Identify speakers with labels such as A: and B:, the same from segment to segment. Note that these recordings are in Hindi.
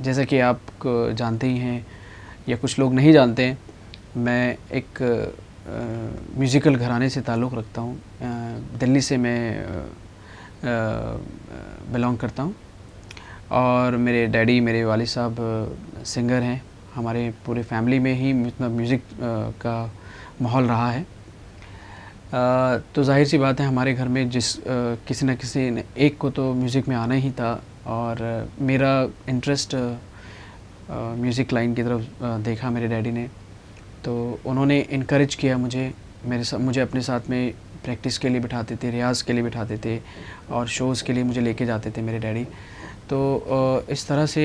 A: जैसा कि आप जानते ही हैं या कुछ लोग नहीं जानते हैं, मैं एक म्यूज़िकल घराने से ताल्लुक़ रखता हूँ। दिल्ली से मैं बिलॉन्ग करता हूँ और मेरे डैडी, मेरे वालिद साहब सिंगर हैं। हमारे पूरे फैमिली में ही मतलब म्यूज़िक का माहौल रहा है। तो ज़ाहिर सी बात है हमारे घर में किसी न किसी ने एक को तो म्यूज़िक में आना ही था और मेरा इंटरेस्ट म्यूज़िक लाइन की तरफ देखा मेरे डैडी ने, तो उन्होंने इनकरेज किया मुझे अपने साथ में प्रैक्टिस के लिए बिठाते थे, रियाज़ के लिए बिठाते थे और शोज़ के लिए मुझे लेके जाते थे मेरे डैडी। तो इस तरह से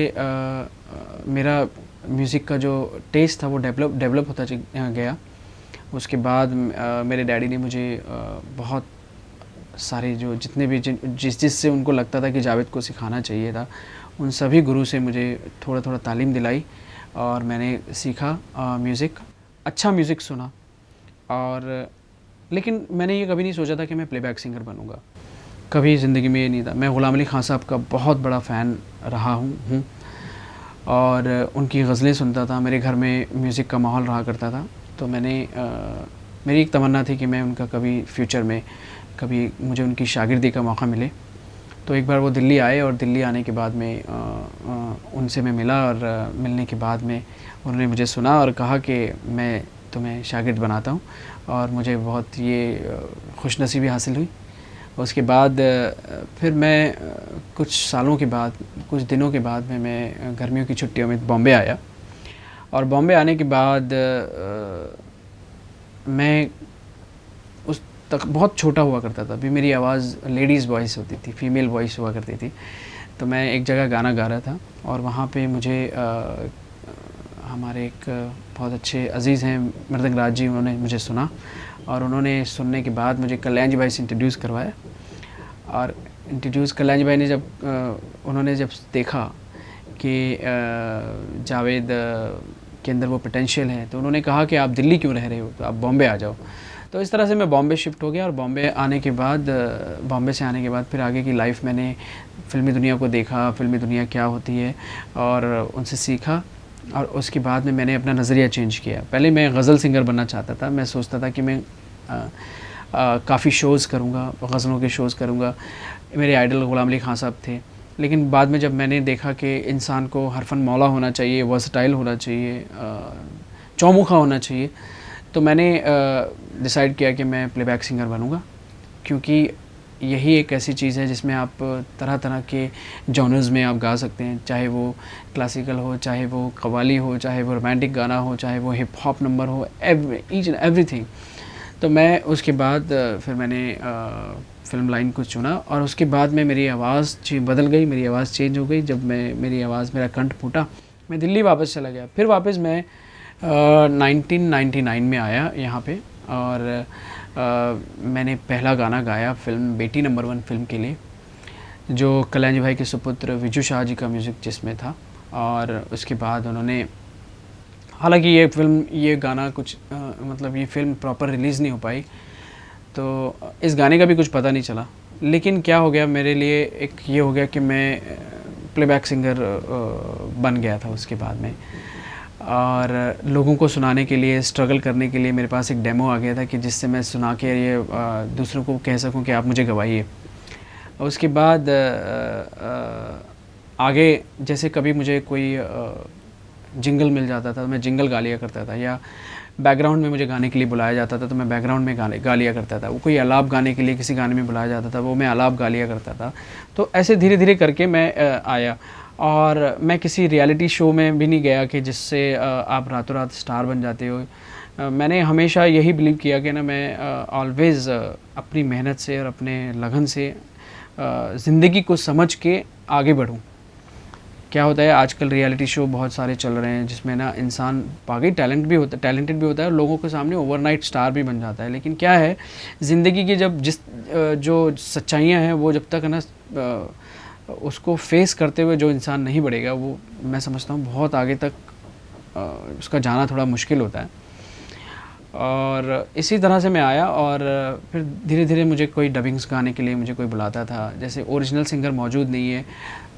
A: मेरा म्यूज़िक का जो टेस्ट था वो डेवलप होता गया। उसके बाद मेरे डैडी ने मुझे बहुत सारे जो जितने भी जिससे उनको लगता था कि जावेद को सिखाना चाहिए था, उन सभी गुरु से मुझे थोड़ा-थोड़ा तालीम दिलाई और मैंने सीखा म्यूज़िक। अच्छा म्यूज़िक सुना और लेकिन मैंने ये कभी नहीं सोचा था कि मैं प्लेबैक सिंगर बनूँगा। कभी ज़िंदगी में ये नहीं था। मैं ग़ुलाम अली ख़ान साहब का बहुत बड़ा फ़ैन रहा हूँ और उनकी ग़ज़लें सुनता था। मेरे घर में म्यूज़िक का माहौल रहा करता था। तो मेरी एक तमन्ना थी कि मैं उनका कभी फ्यूचर में कभी मुझे उनकी शागिर्दी का मौका मिले। तो एक बार वो दिल्ली आए और दिल्ली आने के बाद में उनसे मैं मिला और मिलने के बाद में उन्होंने मुझे सुना और कहा कि मैं तुम्हें शागिर्द बनाता हूँ और मुझे बहुत ये खुशनसीबी हासिल हुई। उसके बाद फिर मैं कुछ दिनों के बाद में मैं गर्मियों की छुट्टियों में बॉम्बे आया और बॉम्बे आने के बाद मैं उस तक बहुत छोटा हुआ करता था। अभी मेरी आवाज़ लेडीज़ वॉइस होती थी, फ़ीमेल वॉइस हुआ करती थी। तो मैं एक जगह गाना गा रहा था और वहाँ पे मुझे हमारे एक बहुत अच्छे अज़ीज़ हैं मृदंग राज जी, उन्होंने मुझे सुना और उन्होंने सुनने के बाद मुझे कल्याण जी भाई से इंट्रोड्यूस करवाया और कल्याण जी भाई ने उन्होंने जब देखा कि जावेद के अंदर वो पोटेंशियल है, तो उन्होंने कहा कि आप दिल्ली क्यों रह रहे हो, तो आप बॉम्बे आ जाओ। तो इस तरह से मैं बॉम्बे शिफ्ट हो गया और बॉम्बे से आने के बाद फिर आगे की लाइफ मैंने फ़िल्मी दुनिया को देखा, फ़िल्मी दुनिया क्या होती है और उनसे सीखा और उसके बाद में मैंने अपना नज़रिया चेंज किया। पहले मैं गज़ल सिंगर बनना चाहता था। मैं सोचता था कि मैं काफ़ी शोज़ करूँगा, गज़लों के शोज़ करूँगा। मेरे आइडल ग़ुलाम अली ख़ान साहब थे। लेकिन बाद में जब मैंने देखा कि इंसान को हर फ़न मौला होना चाहिए, वर्सटाइल होना चाहिए, चौमुखा होना चाहिए, तो मैंने डिसाइड किया कि मैं प्लेबैक सिंगर बनूँगा, क्योंकि यही एक ऐसी चीज़ है जिसमें आप तरह-तरह के जॉनर्स में आप गा सकते हैं। चाहे वो क्लासिकल हो, चाहे वो कव्वाली हो, चाहे वो रोमांटिक गाना हो, चाहे वो हिप हॉप नंबर हो, ईच एंड एवरीथिंग। तो मैं उसके बाद फिर मैंने फ़िल्म लाइन को चुना और उसके बाद में मेरी आवाज़ बदल गई, मेरी आवाज़ चेंज हो गई। जब मेरा कंठ फूटा, मैं दिल्ली वापस चला गया। फिर वापस मैं 1999 में आया यहाँ पे और मैंने पहला गाना गाया फ़िल्म बेटी नंबर 1 फ़िल्म के लिए, जो कल्याण जी भाई के सुपुत्र विजू शाह जी का म्यूज़िक जिसमें था। और उसके बाद उन्होंने, हालाँकि ये गाना मतलब ये फ़िल्म प्रॉपर रिलीज़ नहीं हो पाई, तो इस गाने का भी कुछ पता नहीं चला। लेकिन क्या हो गया मेरे लिए, एक ये हो गया कि मैं प्लेबैक सिंगर बन गया था उसके बाद में और लोगों को सुनाने के लिए, स्ट्रगल करने के लिए मेरे पास एक डेमो आ गया था कि जिससे मैं सुना के ये दूसरों को कह सकूं कि आप मुझे गवाइए। उसके बाद आगे जैसे कभी मुझे कोई जिंगल मिल जाता था तो मैं जिंगल गा लिया करता था, या बैकग्राउंड में मुझे गाने के लिए बुलाया जाता था तो मैं बैकग्राउंड में गा लिया करता था। वो कोई आलाप गाने के लिए किसी गाने में बुलाया जाता था, वो मैं आलाप गा लिया करता था। तो ऐसे धीरे-धीरे करके मैं आया और मैं किसी रियलिटी शो में भी नहीं गया कि जिससे आप रातों रात स्टार बन जाते हो। मैंने हमेशा यही बिलीव किया कि ना मैं ऑलवेज़ अपनी मेहनत से और अपने लगन से ज़िंदगी को समझ के आगे बढ़ूँ। क्या होता है आजकल रियलिटी शो बहुत सारे चल रहे हैं जिसमें ना इंसान वाक़ई टैलेंटेड भी होता है और लोगों के सामने ओवरनाइट स्टार भी बन जाता है। लेकिन क्या है, ज़िंदगी की जो सच्चाइयाँ हैं वो जब तक ना उसको फेस करते हुए जो इंसान नहीं बढ़ेगा, वो मैं समझता हूँ बहुत आगे तक उसका जाना थोड़ा मुश्किल होता है। और इसी तरह से मैं आया और फिर धीरे-धीरे मुझे कोई डबिंग्स गाने के लिए मुझे कोई बुलाता था। जैसे ओरिजिनल सिंगर मौजूद नहीं है,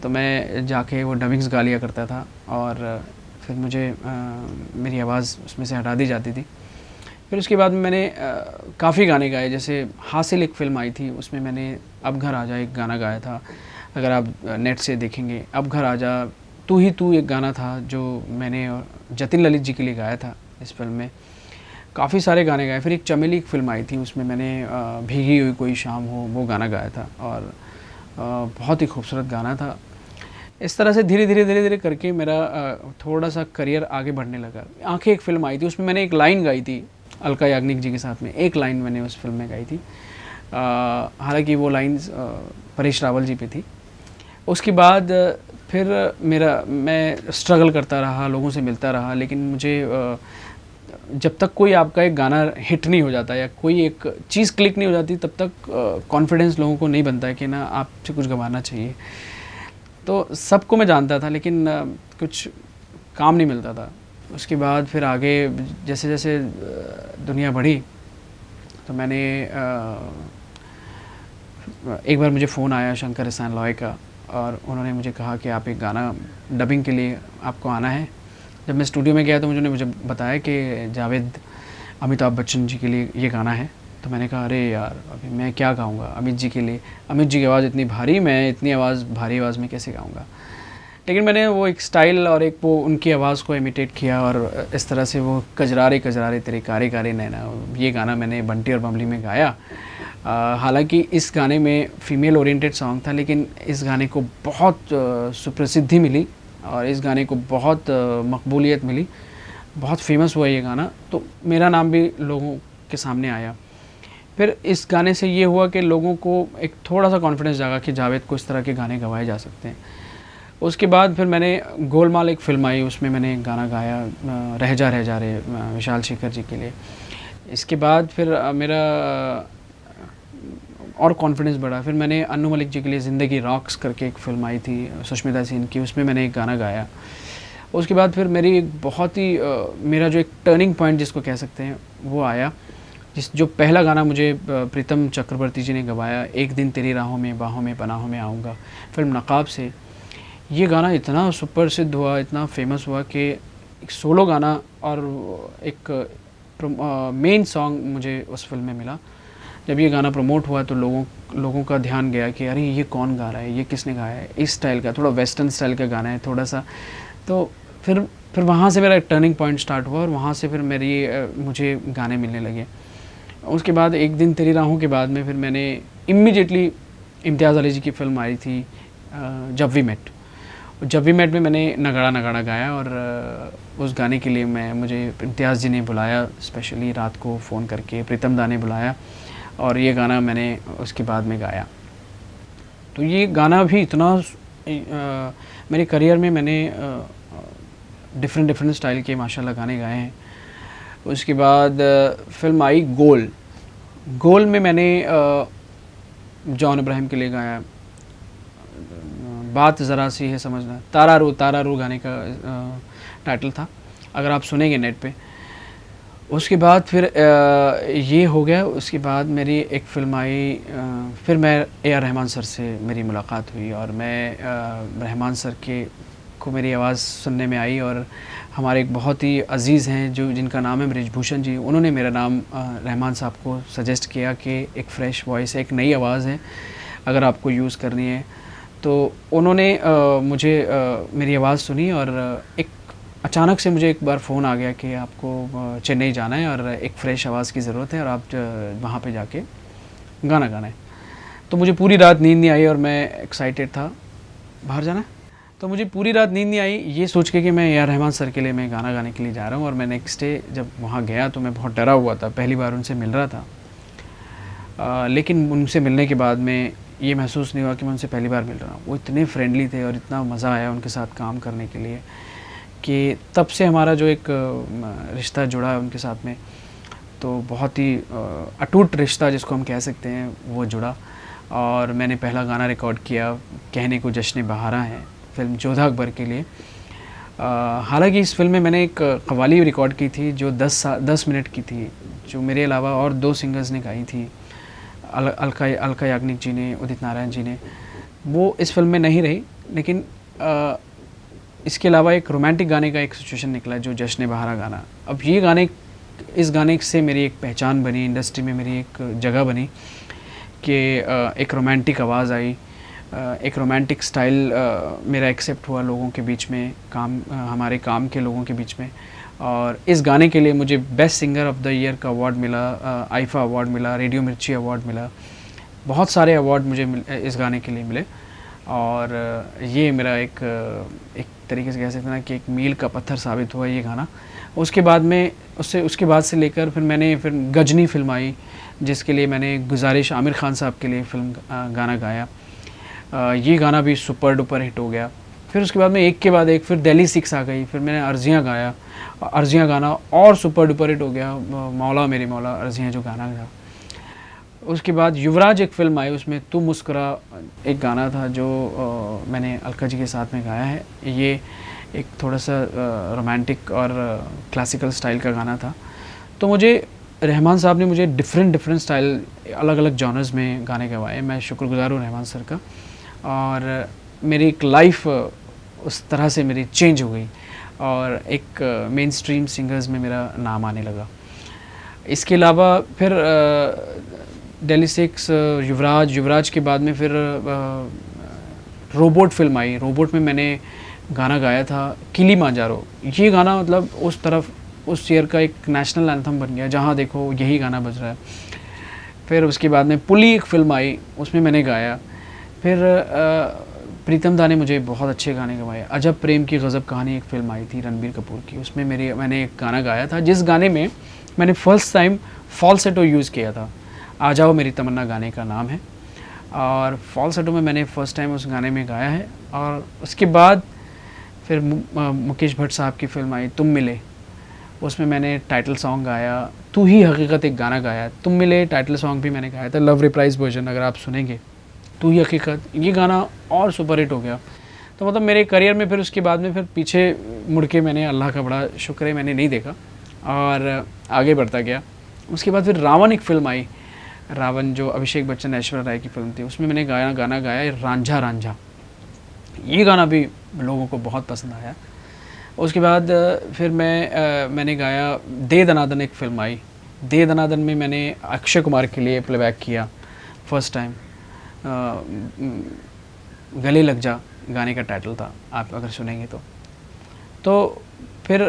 A: तो मैं जाके वो डबिंग्स गा लिया करता था और फिर मुझे मेरी आवाज़ उसमें से हटा दी जाती थी। फिर उसके बाद मैंने काफ़ी गाने गाए, जैसे हासिल एक फ़िल्म आई थी, उसमें मैंने अब घर आजा एक गाना गाया था। अगर आप नेट से देखेंगे, अब घर आजा, तू ही तू एक गाना था जो मैंने जतिन ललित जी के लिए गाया था इस फ़िल्म में। काफ़ी सारे गाने गाए। फिर एक चमेली एक फ़िल्म आई थी, उसमें मैंने भीगी हुई कोई शाम हो वो गाना गाया था और बहुत ही खूबसूरत गाना था। इस तरह से धीरे-धीरे करके मेरा थोड़ा-सा करियर आगे बढ़ने लगा। आँखें एक फ़िल्म आई थी, उसमें मैंने एक लाइन गाई थी अलका याग्निक जी के साथ में, एक लाइन मैंने उस फ़िल्म में गाई थी। हालाँकि वो लाइन्स परेश रावल जी पे थी। उसके बाद फिर मैं स्ट्रगल करता रहा, लोगों से मिलता रहा, लेकिन मुझे जब तक कोई आपका एक गाना हिट नहीं हो जाता या कोई एक चीज़ क्लिक नहीं हो जाती, तब तक कॉन्फिडेंस लोगों को नहीं बनता है कि ना आपसे कुछ गँवाना चाहिए। तो सबको मैं जानता था, लेकिन कुछ काम नहीं मिलता था। उसके बाद फिर आगे जैसे-जैसे दुनिया बढ़ी, तो मैंने एक बार मुझे फ़ोन आया शंकर एहसान लॉय का और उन्होंने मुझे कहा कि आप एक गाना डबिंग के लिए आपको आना है। जब मैं स्टूडियो में गया तो उन्होंने मुझे बताया कि जावेद अमिताभ बच्चन जी के लिए ये गाना है। तो मैंने कहा अरे यार, अभी मैं क्या गाऊँगा अमित जी के लिए? अमित जी की आवाज़ इतनी भारी, मैं इतनी भारी आवाज़ में कैसे गाऊँगा? लेकिन मैंने वो एक स्टाइल और एक वो उनकी आवाज़ को इमिटेट किया और इस तरह से वो कजरारे कजरारे तेरे कारे कारे नैना, ये गाना मैंने बंटी और बबली में गाया। हालाँकि इस गाने में फ़ीमेल ओरिएंटेड सॉन्ग था, लेकिन इस गाने को बहुत सुप्रसिद्धि मिली और इस गाने को बहुत मकबूलियत मिली, बहुत फ़ेमस हुआ ये गाना, तो मेरा नाम भी लोगों के सामने आया। फिर इस गाने से ये हुआ कि लोगों को एक थोड़ा-सा कॉन्फिडेंस जागा कि जावेद को इस तरह के गाने गवाए जा सकते हैं। उसके बाद फिर मैंने गोलमाल एक फ़िल्म आई, उसमें मैंने एक गाना गाया रह जा रे विशाल शेखर जी के लिए। इसके बाद फिर मेरा और कॉन्फिडेंस बढ़ा। फिर मैंने अन्नू मलिक जी के लिए ज़िंदगी रॉक्स करके एक फ़िल्म आई थी सुष्मिता सेन की, उसमें मैंने एक गाना गाया। उसके बाद फिर मेरी एक बहुत ही मेरा जो एक टर्निंग पॉइंट जिसको कह सकते हैं वो आया, जो पहला गाना मुझे प्रीतम चक्रवर्ती जी ने गवाया, एक दिन तेरी राहों में बाहों में पनाहों में आऊँगा, फ़िल्म नक़ाब से। ये गाना इतना सुप्रसिद्ध हुआ, इतना फ़ेमस हुआ कि एक सोलो गाना और एक मेन सॉन्ग मुझे उस फ़िल्म में मिला। जब ये गाना प्रमोट हुआ तो लोगों का ध्यान गया कि अरे ये कौन गा रहा है, ये किसने गाया है? इस स्टाइल का, थोड़ा वेस्टर्न स्टाइल का गाना है थोड़ा-सा। तो फिर वहाँ से मेरा एक टर्निंग पॉइंट स्टार्ट हुआ और वहाँ से फिर मुझे गाने मिलने लगे। उसके बाद एक दिन तेरी राहों के बाद में फिर मैंने इमीडिएटली इम्तियाज़ अली जी की फ़िल्म आई थी जब वी मेट। जब वी मेट में मैंने नगाड़ा नगाड़ा गाया और उस गाने के लिए मुझे इम्तियाज़ जी ने बुलाया, स्पेशली रात को फ़ोन करके प्रीतम दा ने बुलाया और ये गाना मैंने उसके बाद में गाया। तो ये गाना भी इतना मेरे करियर में मैंने डिफरेंट स्टाइल के माशाल्लाह गाने गाए हैं। उसके बाद फ़िल्म आई गोल। गोल में मैंने जॉन इब्राहिम के लिए गाया, बात ज़रा सी है समझना, तारा रू गाने का टाइटल था, अगर आप सुनेंगे नेट पे। उसके बाद फिर ये हो गया। उसके बाद मेरी एक फ़िल्म आई, फिर मैं ए आर रहमान सर से मेरी मुलाकात हुई और मैं रहमान सर को मेरी आवाज़ सुनने में आई और हमारे एक बहुत ही अज़ीज़ हैं जिनका नाम है बृजभूषण जी, उन्होंने मेरा नाम रहमान साहब को सजेस्ट किया कि एक फ़्रेश वॉइस है, एक नई आवाज़ है, अगर आपको यूज़ करनी है। तो उन्होंने मुझे मेरी आवाज़ सुनी और एक अचानक से मुझे एक बार फ़ोन आ गया कि आपको चेन्नई जाना है और एक फ़्रेश आवाज़ की ज़रूरत है और आप वहाँ पे जाके गाना गाना है। तो मुझे पूरी रात नींद नहीं आई और मैं एक्साइटेड था, बाहर जाना है? तो मुझे पूरी रात नींद नहीं आई ये सोच के कि मैं ए आर रहमान सर के लिए मैं गाना गाने के लिए जा रहा हूँ। और मैं नेक्स्ट डे जब वहाँ गया तो मैं बहुत डरा हुआ था, पहली बार उनसे मिल रहा था। लेकिन उनसे मिलने के बाद में ये महसूस नहीं हुआ कि मैं उनसे पहली बार मिल रहा हूँ। वो इतने फ्रेंडली थे और इतना मज़ा आया उनके साथ काम करने के लिए कि तब से हमारा जो एक रिश्ता जुड़ा है उनके साथ में, तो बहुत ही अटूट रिश्ता जिसको हम कह सकते हैं वो जुड़ा। और मैंने पहला गाना रिकॉर्ड किया कहने को जश्न बहारा है, फ़िल्म जोधा अकबर के लिए। हालाँकि इस फ़िल्म में मैंने एक कव्वाली रिकॉर्ड की थी जो 10 मिनट की थी, जो मेरे अलावा और 2 सिंगर्स ने गाई थी। अलका याग्निक जी ने, उदित नारायण जी ने। वो इस फ़िल्म में नहीं रही, लेकिन इसके अलावा एक रोमांटिक गाने का एक सिचुएशन निकला जो जश्न-ए बहारा गाना। अब ये गाने, इस गाने से मेरी एक पहचान बनी, इंडस्ट्री में मेरी एक जगह बनी कि एक रोमांटिक आवाज़ आई, एक रोमांटिक स्टाइल मेरा एक्सेप्ट हुआ लोगों के बीच में, हमारे काम के लोगों के बीच में। और इस गाने के लिए मुझे best singer of the year का अवार्ड मिला, आईफा अवार्ड मिला, रेडियो मिर्ची अवार्ड मिला। बहुत सारे अवार्ड मुझे इस गाने के लिए मिले। और ये मेरा एक तरीके से कह सकते हैं ना कि एक मील का पत्थर साबित हुआ ये गाना। उसके बाद से लेकर फिर गजनी फ़िल्म आई, जिसके लिए मैंने गुज़ारिश आमिर ख़ान साहब के लिए गाना गाया। ये गाना भी सुपर डुपर हिट हो गया। फिर उसके बाद में एक के बाद एक फिर दिल्ली 6 आ गई, फिर मैंने अर्ज़ियाँ गाया। अर्ज़ियाँ गाना और सुपर डुपर हिट हो गया, मौला मेरे मौला अर्ज़ियाँ जो गाना था। उसके बाद युवराज एक फ़िल्म आई, उसमें तू मुस्कुरा एक गाना था जो मैंने अलका जी के साथ में गाया है। ये एक थोड़ा-सा रोमांटिक और क्लासिकल स्टाइल का गाना था। तो मुझे रहमान साहब ने मुझे डिफरेंट स्टाइल, अलग-अलग जॉनर्स में गाने गवाए। मैं शुक्रगुज़ार हूँ रहमान सर का। और मेरी एक लाइफ़ उस तरह से मेरी चेंज हो गई और एक मेन स्ट्रीम सिंगर्स में मेरा नाम आने लगा। इसके अलावा फिर दिल्ली 6, युवराज के बाद में फिर रोबोट फ़िल्म आई। रोबोट में मैंने गाना गाया था किलिमांजारो। ये गाना मतलब उस ईयर का एक नेशनल एंथम बन गया, जहाँ देखो यही गाना बज रहा है। फिर उसके बाद में पुली एक फ़िल्म आई, उसमें मैंने गाया। फिर प्रीतम दा ने मुझे बहुत अच्छे गाने गवाए। अजब प्रेम की गज़ब कहानी एक फ़िल्म आई थी रणबीर कपूर की, उसमें मैंने एक गाना गाया था, जिस गाने में मैंने फ़र्स्ट टाइम फ़ॉल्सेटो यूज़ किया था। आ जाओ मेरी तमन्ना गाने का नाम है, और फ़ॉल्सेटो में मैंने फ़र्स्ट टाइम उस गाने में गाया है। और उसके बाद फिर मुकेश भट्ट साहब की फ़िल्म आई तुम मिले, उसमें मैंने टाइटल सॉन्ग गाया। तू ही हकीकत एक गाना गाया, तुम मिले टाइटल सॉन्ग भी मैंने गाया था, लव रिप्राइज़ वर्जन अगर आप सुनेंगे। तू ही हकीकत, ये गाना और सुपर हिट हो गया। तो मतलब मेरे करियर में फिर उसके बाद में फिर पीछे मुड़ के मैंने, अल्लाह का बड़ा शुक्र है, मैंने नहीं देखा और आगे बढ़ता गया। उसके बाद फिर रावण एक फ़िल्म आई, रावण जो अभिषेक बच्चन ऐश्वर्या राय की फ़िल्म थी, उसमें मैंने गाना गाया रांझा रांझा। ये गाना भी लोगों को बहुत पसंद आया। उसके बाद फिर मैंने गाया दे दनादन एक फ़िल्म आई। दे दनादन में मैंने अक्षय कुमार के लिए प्लेबैक किया फर्स्ट टाइम। गले लग जा गाने का टाइटल था, आप अगर सुनेंगे तो फिर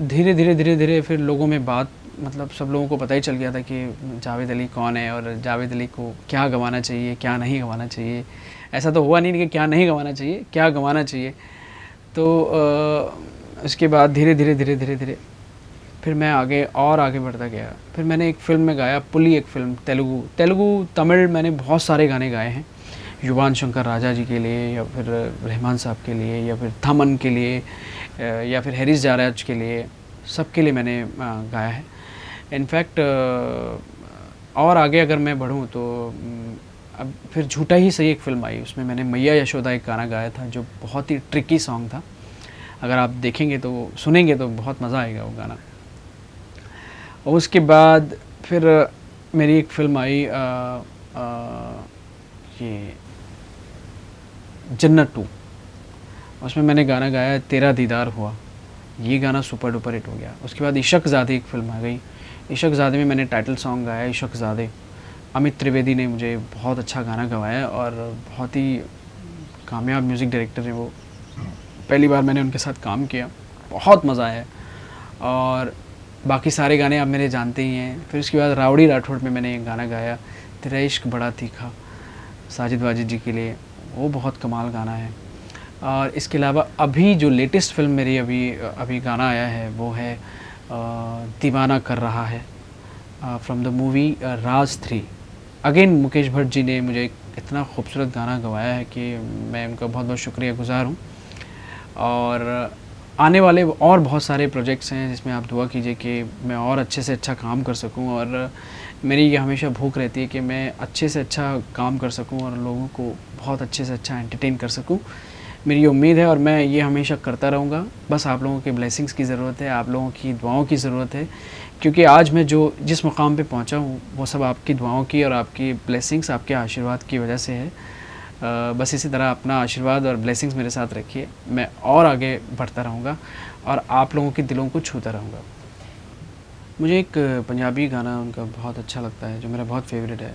A: धीरे-धीरे फिर लोगों में बात, मतलब सब लोगों को पता ही चल गया था कि जावेद अली कौन है और जावेद अली को क्या गवाना चाहिए, क्या नहीं गवाना चाहिए। ऐसा तो हुआ नहीं कि क्या नहीं गवाना चाहिए, क्या गवाना चाहिए। तो उसके बाद धीरे फिर मैं आगे बढ़ता गया। फिर मैंने एक फ़िल्म में गाया, पुली एक फ़िल्म, तेलुगु, तमिल, मैंने बहुत सारे गाने गाए हैं। युवान शंकर राजा जी के लिए, या फिर रहमान साहब के लिए, या फिर थमन के लिए, या फिर हैरिस जयराज के लिए, सबके लिए मैंने गाया है। इनफैक्ट और आगे अगर मैं बढ़ूँ तो अब फिर झूठा ही सही एक फ़िल्म आई, उसमें मैंने मैया यशोदा एक गाना गाया था जो बहुत ही ट्रिकी सॉन्ग था। अगर आप देखेंगे तो, सुनेंगे तो बहुत मज़ा आएगा वो गाना। और उसके बाद फिर मेरी एक फ़िल्म आई ये जन्नत 2, उसमें मैंने गाना गाया तेरा दीदार हुआ। ये गाना सुपर डुपर हिट हो गया। उसके बाद इशक ज़ादे एक फ़िल्म आ गई, इशक ज़ादे में मैंने टाइटल सॉन्ग गाया इशक ज़ादे। अमित त्रिवेदी ने मुझे बहुत अच्छा गाना गवाया और बहुत ही कामयाब म्यूज़िक डायरेक्टर हैं वो। पहली बार मैंने उनके साथ काम किया, बहुत मज़ा आया। और बाकी सारे गाने आप मेरे जानते ही हैं। फिर उसके बाद राउडी राठौड़ में मैंने एक गाना गाया तेरा इश्क बड़ा तीखा, साजिद वाजिद जी के लिए, वो बहुत कमाल गाना है। और इसके अलावा अभी जो लेटेस्ट फ़िल्म मेरी अभी गाना आया है वो है दीवाना कर रहा है, from the movie Raaz 3। Again Mukesh Bhatt ji ने मुझे इतना खूबसूरत गाना गवाया है कि मैं उनका बहुत बहुत शुक्रिया गुज़ार हूँ। और आने वाले और बहुत सारे प्रोजेक्ट्स हैं जिसमें आप दुआ कीजिए कि मैं और अच्छे से अच्छा काम कर सकूं। और मेरी ये हमेशा भूख रहती है कि मैं अच्छे से अच्छा काम कर सकूं और लोगों को बहुत अच्छे से अच्छा एंटरटेन कर सकूं। मेरी उम्मीद है और मैं ये हमेशा करता रहूँगा। बस आप लोगों के ब्लेसिंग्स की ज़रूरत है, आप लोगों की दुआओं की ज़रूरत है, क्योंकि आज मैं जिस मुकाम पे पहुँचा हूँ वो सब आपकी दुआओं की और आपकी ब्लेसिंग्स, आपके आशीर्वाद की वजह से है। बस इसी तरह अपना आशीर्वाद और ब्लेसिंग्स मेरे साथ रखिए, मैं और आगे बढ़ता रहूँगा और आप लोगों के दिलों को छूता रहूँगा। मुझे एक पंजाबी गाना उनका बहुत अच्छा लगता है, जो मेरा बहुत फ़ेवरेट है,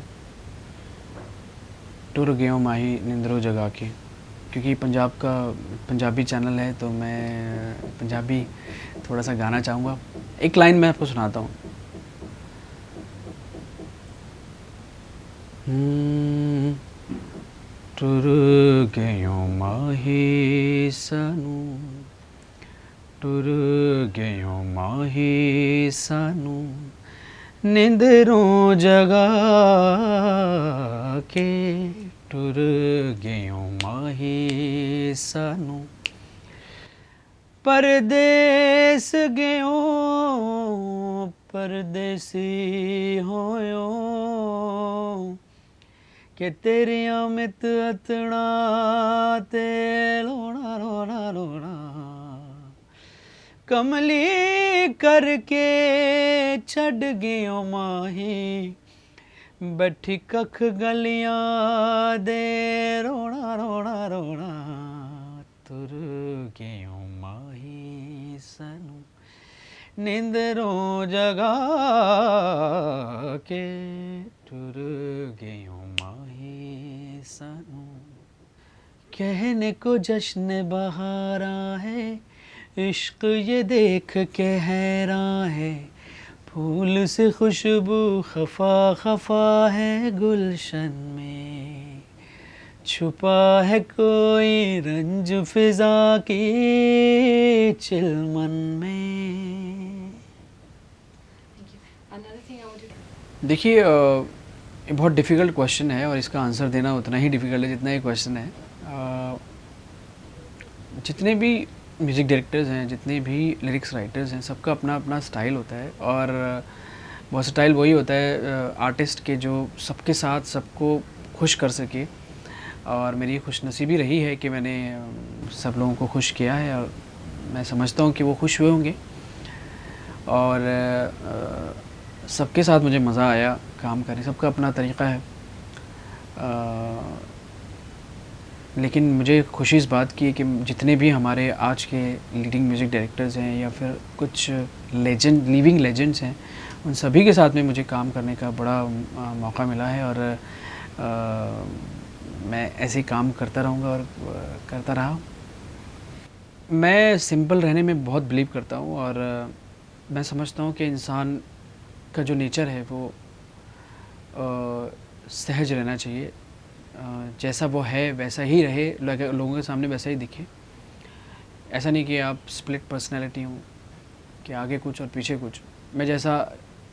A: टुर गयो माही निंदरो जगा के। क्योंकि पंजाब का पंजाबी चैनल है तो मैं पंजाबी थोड़ा सा गाना चाहूँगा। एक लाइन मैं आपको सुनाता हूँ। टुर गयो माही सानू, टुर गयो माही सानू, निंदरों जगा के, टुर गयो माही सानू, परदेस गयो परदेसी होयो, के तेरिया मित अतना ते लोना रोना रोना, कमली करके छड़ गयो माही, बैठी कख गलियां दे रोना रोना रोना, तुर गयो माही सानू, निंदरों जगा के, टुर गयो माही सानू। कहने को जश्न बहारा है, इश्क ये देख के हैरान है, फूल से खुशबू खफा खफा है गुलशन में, छुपा है कोई रंज फिजा की चिलमन में। देखिए ये बहुत डिफ़िकल्ट क्वेश्चन है और इसका आंसर देना उतना ही डिफ़िकल्ट है जितना ये क्वेश्चन है। जितने भी म्यूज़िक डायरेक्टर्स हैं, जितने भी लिरिक्स राइटर्स हैं, सबका अपना अपना स्टाइल होता है और वो स्टाइल वही होता है आर्टिस्ट के जो सबके साथ सबको खुश कर सके। और मेरी खुशनसीबी रही है कि मैंने सब लोगों को खुश किया है और मैं समझता हूँ कि वो खुश हुए होंगे। और सबके साथ मुझे मज़ा आया काम करने, सबका अपना तरीक़ा है। लेकिन मुझे खुशी इस बात की है कि जितने भी हमारे आज के लीडिंग म्यूज़िक डायरेक्टर्स हैं या फिर कुछ लिविंग लेजेंड्स हैं, उन सभी के साथ में मुझे काम करने का बड़ा मौका मिला है और मैं ऐसे ही काम करता रहूँगा और करता रहा। मैं सिंपल रहने में बहुत बिलीव करता हूँ और मैं समझता हूँ कि इंसान का जो नेचर है वो सहज रहना चाहिए। जैसा वो है वैसा ही रहे, लोगों के सामने वैसा ही दिखे। ऐसा नहीं कि आप स्प्लिट पर्सनैलिटी हो कि आगे कुछ और पीछे कुछ। मैं जैसा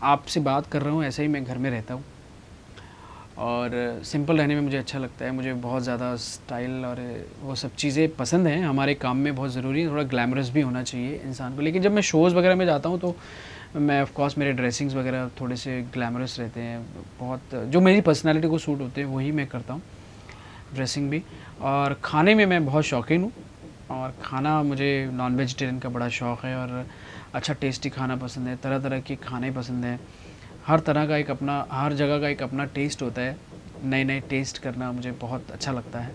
A: आपसे बात कर रहा हूँ ऐसा ही मैं घर में रहता हूँ और सिंपल रहने में मुझे अच्छा लगता है। मुझे बहुत ज़्यादा स्टाइल और वो सब चीज़ें पसंद हैं, हमारे काम में बहुत ज़रूरी है। थोड़ा ग्लैमरस भी होना चाहिए इंसान को। लेकिन जब मैं शोज़ वगैरह में जाता हूँ तो मैं ऑफ कोर्स मेरे ड्रेसिंग्स वगैरह थोड़े से ग्लैमरस रहते हैं, बहुत जो मेरी पर्सनैलिटी को सूट होते हैं वही मैं करता हूँ, ड्रेसिंग भी। और खाने में मैं बहुत शौकीन हूँ और खाना मुझे नॉन वेजिटेरियन का बड़ा शौक़ है और अच्छा टेस्टी खाना पसंद है, तरह तरह के खाने पसंद हैं। हर तरह का एक अपना, हर जगह का एक अपना टेस्ट होता है। नए नए टेस्ट करना मुझे बहुत अच्छा लगता है।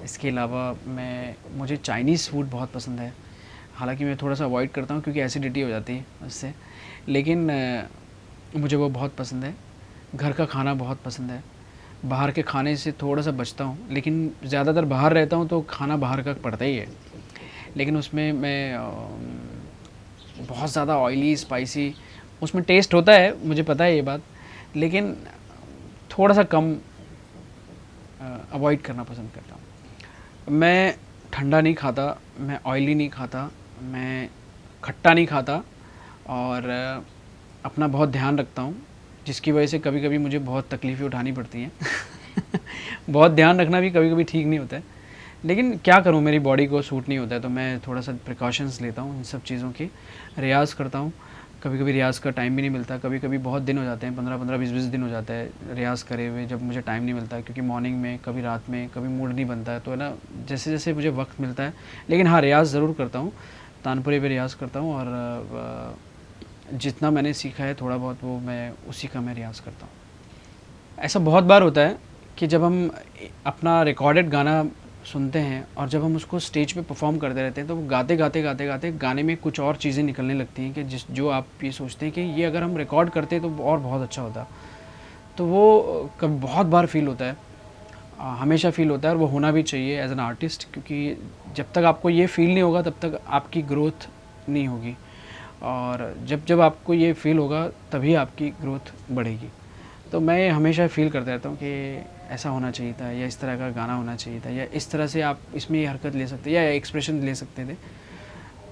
A: इसके अलावा मुझे चाइनीज़ फूड बहुत पसंद है। हालांकि मैं थोड़ा सा अवॉइड करता हूँ क्योंकि एसिडिटी हो जाती है उससे, लेकिन मुझे वो बहुत पसंद है। घर का खाना बहुत पसंद है। बाहर के खाने से थोड़ा सा बचता हूँ, लेकिन ज़्यादातर बाहर रहता हूँ तो खाना बाहर का पड़ता ही है। लेकिन उसमें मैं बहुत ज़्यादा ऑयली स्पाइसी उसमें टेस्ट होता है, मुझे पता है ये बात, लेकिन थोड़ा सा कम अवॉइड करना पसंद करता हूँ। मैं ठंडा नहीं खाता, मैं ऑयली नहीं खाता, मैं खट्टा नहीं खाता और अपना बहुत ध्यान रखता हूँ, जिसकी वजह से कभी कभी मुझे बहुत तकलीफ़ें उठानी पड़ती हैं। बहुत ध्यान रखना भी कभी कभी ठीक नहीं होता है, लेकिन क्या करूँ, मेरी बॉडी को सूट नहीं होता है तो मैं थोड़ा सा प्रिकॉशंस लेता हूँ इन सब चीज़ों की, रियाज़ करता हूँ, कभी कभी रियाज़ का टाइम भी नहीं मिलता, कभी कभी बहुत दिन हो जाते हैं, 15-15 20-20 दिन हो जाता है रियाज़ करे हुए, जब मुझे टाइम नहीं मिलता है, क्योंकि मॉर्निंग में, कभी रात में, कभी मूड नहीं बनता है, तो है ना, जैसे जैसे मुझे वक्त मिलता है। लेकिन हाँ, रियाज़ ज़रूर करता हूँ, तानपुरे पे रियाज़ करता हूँ, और जितना मैंने सीखा है थोड़ा बहुत, वो मैं उसी का मैं रियाज़ करता हूँ। ऐसा बहुत बार होता है कि जब हम अपना रिकॉर्डेड गाना सुनते हैं और जब हम उसको स्टेज पे परफॉर्म करते रहते हैं, तो वो गाते गाते गाते गाते गाने में कुछ और चीज़ें निकलने लगती हैं, कि जिस जो आप ये सोचते हैं कि ये अगर हम रिकॉर्ड करते तो और बहुत अच्छा होता। तो वो कभी बहुत बार फील होता है, हमेशा फील होता है, और वो होना भी चाहिए एज एन आर्टिस्ट, क्योंकि जब तक आपको ये फील नहीं होगा तब तक आपकी ग्रोथ नहीं होगी, और जब जब आपको ये फील होगा तभी आपकी ग्रोथ बढ़ेगी। तो मैं हमेशा फ़ील करता रहता हूँ कि ऐसा होना चाहिए था, या इस तरह का गाना होना चाहिए था, या इस तरह से आप इसमें ये हरकत ले सकते, या एक्सप्रेशन ले सकते थे।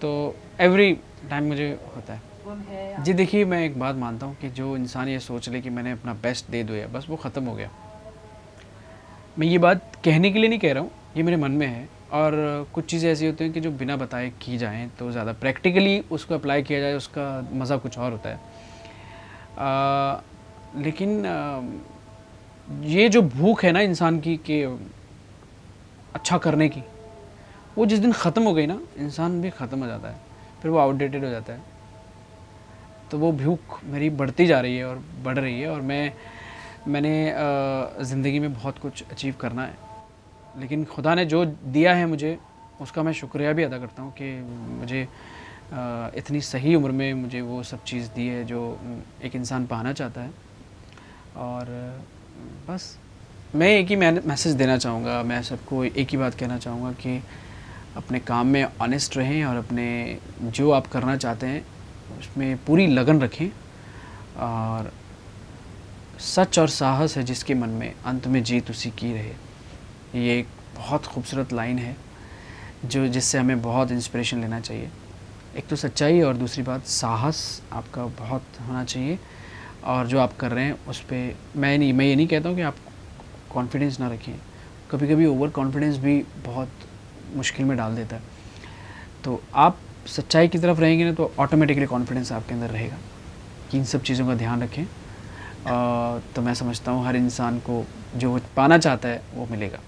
A: तो एवरी टाइम मुझे होता है। जी देखिए, मैं एक बात मानता हूँ कि जो इंसान ये सोच ले कि मैंने अपना बेस्ट दे दिया, बस वो ख़त्म हो गया। मैं ये बात कहने के लिए नहीं कह रहा हूँ, ये मेरे मन में है, और कुछ चीज़ें ऐसी होती हैं कि जो बिना बताए की जाएँ तो ज़्यादा प्रैक्टिकली उसको अप्लाई किया जाए, उसका मज़ा कुछ और होता है। लेकिन ये जो भूख है ना इंसान की कि अच्छा करने की, वो जिस दिन ख़त्म हो गई ना, इंसान भी ख़त्म हो जाता है, फिर वो आउटडेटेड हो जाता है। तो वो भूख मेरी बढ़ती जा रही है और बढ़ रही है, और मैंने ज़िंदगी में बहुत कुछ अचीव करना है, लेकिन खुदा ने जो दिया है मुझे, उसका मैं शुक्रिया भी अदा करता हूँ कि मुझे इतनी सही उम्र में मुझे वो सब चीज़ दी है जो एक इंसान पाना चाहता है। और बस मैं एक ही मैसेज देना चाहूँगा, मैं सबको एक ही बात कहना चाहूँगा कि अपने काम में ऑनेस्ट रहें, और अपने जो आप करना चाहते हैं उसमें पूरी लगन रखें, और सच और साहस है जिसके मन में, अंत में जीत उसी की रहे। ये एक बहुत खूबसूरत लाइन है, जो जिससे हमें बहुत इंस्पिरेशन लेना चाहिए। एक तो सच्चाई, और दूसरी बात साहस आपका बहुत होना चाहिए, और जो आप कर रहे हैं उस पे मैं ये नहीं कहता हूँ कि आप कॉन्फिडेंस ना रखें। कभी-कभी ओवर कॉन्फिडेंस भी बहुत मुश्किल में डाल देता है। तो आप सच्चाई की तरफ रहेंगे ना, तो ऑटोमेटिकली कॉन्फिडेंस आपके अंदर रहेगा, कि इन सब चीज़ों का ध्यान रखें। तो मैं समझता हूँ हर इंसान को जो वो पाना चाहता है वो मिलेगा।